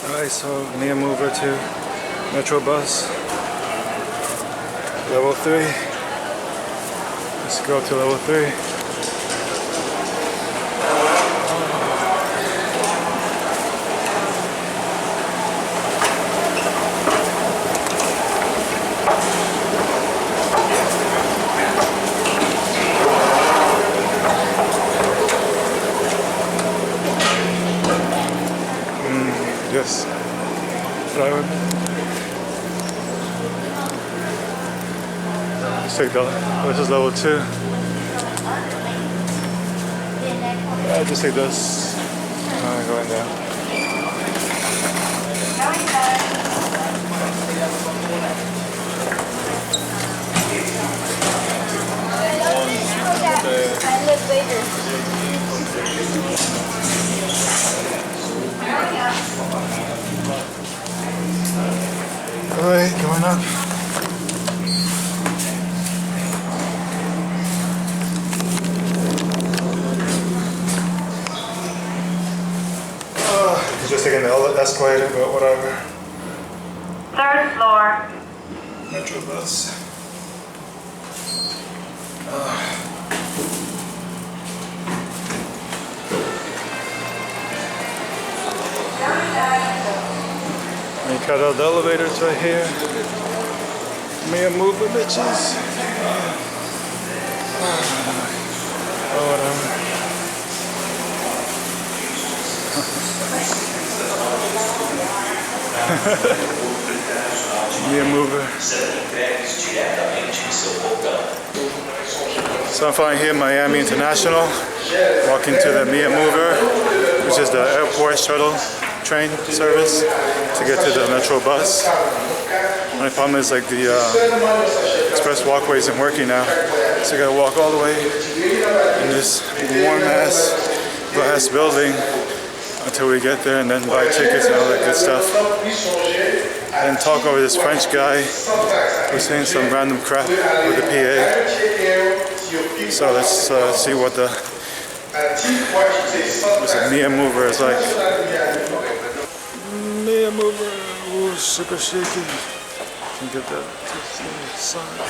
Alright, so Mia mover to Metro bus, level 3. Let's go to level 3. Yes, driver. Let's take this is level 2. Yeah, just take this. Going down. Alright, going up. Just taking the escalator, but whatever. 3rd floor. Metro bus. You cut out the elevators right here. Mia mover, bitches. Oh, whatever. Mia mover. So I'm flying here, Miami International. Walking to the Mia mover, which is the airport shuttle train service to get to the Metro bus. My problem is like the express walkway isn't working now, so I gotta walk all the way in this warm ass glass building until we get there, and then buy tickets and all that good stuff. And talk over this French guy who's saying some random crap with the PA. So let's see what the Mia mover is like. Mia mover, ooh, super shaky. Can get that to the side.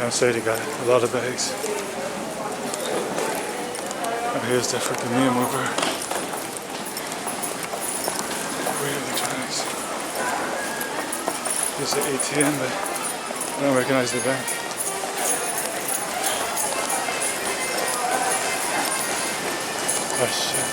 I'm saying they got a lot of bags. Oh, here's the freaking Mia mover. Weird electronics. Here's the ATM, but I don't recognize the bank. Oh shit.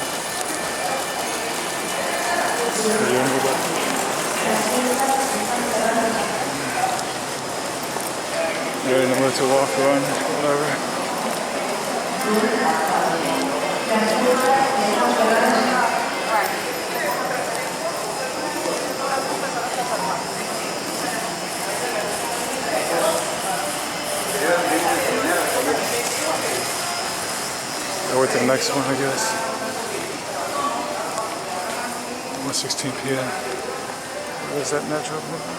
You're in the mood to walk, run, whatever. Go with the next one, I guess. 1:16 p.m. Where's that Metro mover?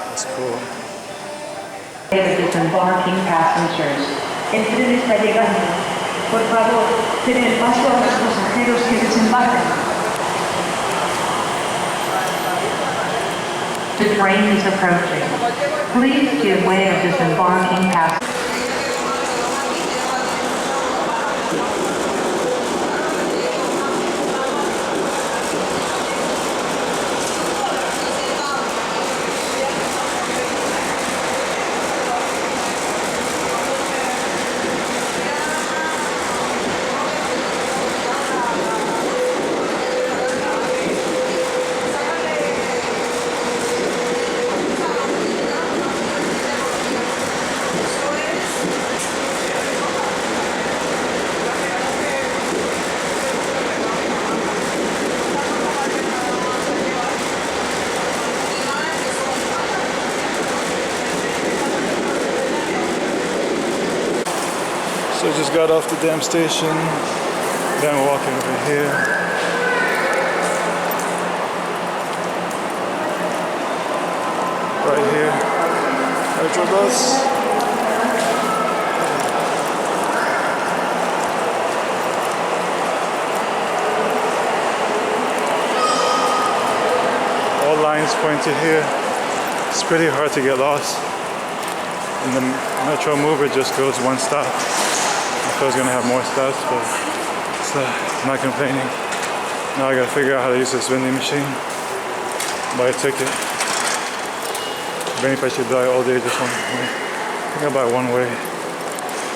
That's cool. Disembarking passengers. El tren está llegando. Por favor, den el paso a los pasajeros que desembarcan. The train is approaching. Please give way of disembarking passengers. So I just got off the damn station. Then I'm walking over here. Metro bus. All lines pointed here. It's pretty hard to get lost. And the Metro Mover just goes one stop. I thought I was gonna have more stops, but I'm not complaining. Now I gotta figure out how to use this vending machine. Buy a ticket. If I should buy all day, just one way. I think I'll buy one way.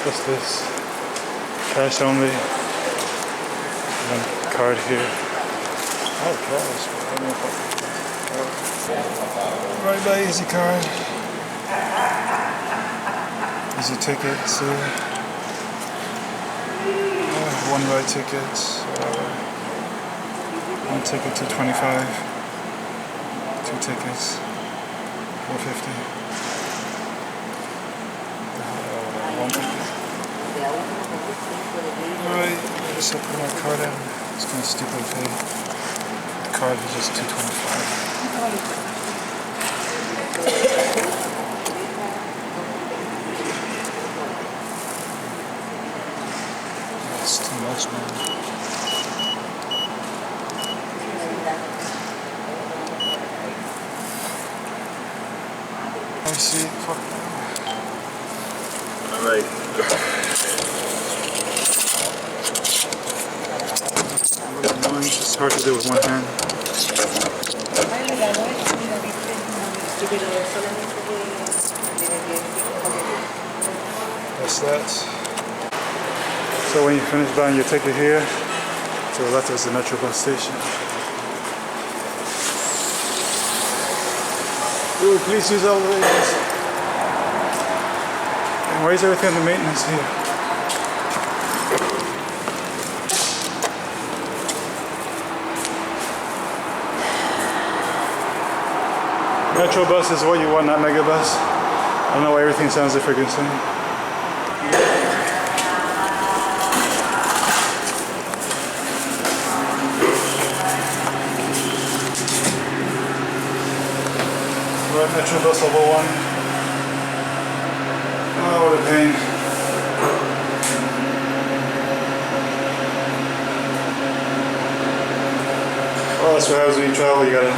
What's this? Cash only. One card here. Oh, cash. Right by Easy Card. Easy tickets here. One ride tickets. One ticket $2.25. Two tickets $4.50. One ticket. Alright, I just put my card in. It's kind of stupid pay. The card is just $2.25. That's too much, man. I see. Fuck. Alright. It's hard to do with one hand. That's that. So when you finish buying your ticket here, to the left is the Metro bus station. Ooh, please use elevators. And where's everything on the maintenance here? Metro bus is what you want, not mega bus. I don't know why everything sounds the freaking same. We're at Metro bus level 1. Oh, what a pain. Well, that's what happens when you travel. You gotta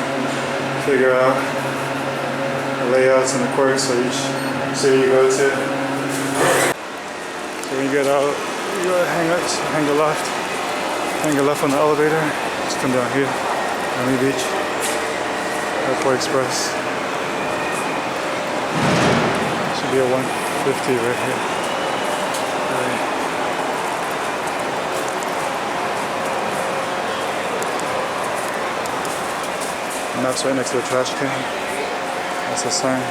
figure out the layouts and the quirks for each city you go to. So when you get out, you gotta hang a left on the elevator. Just come down here, Miami Beach, Airport Express. Should be a 150 right here. Maps right next to the trash can. That's a sign.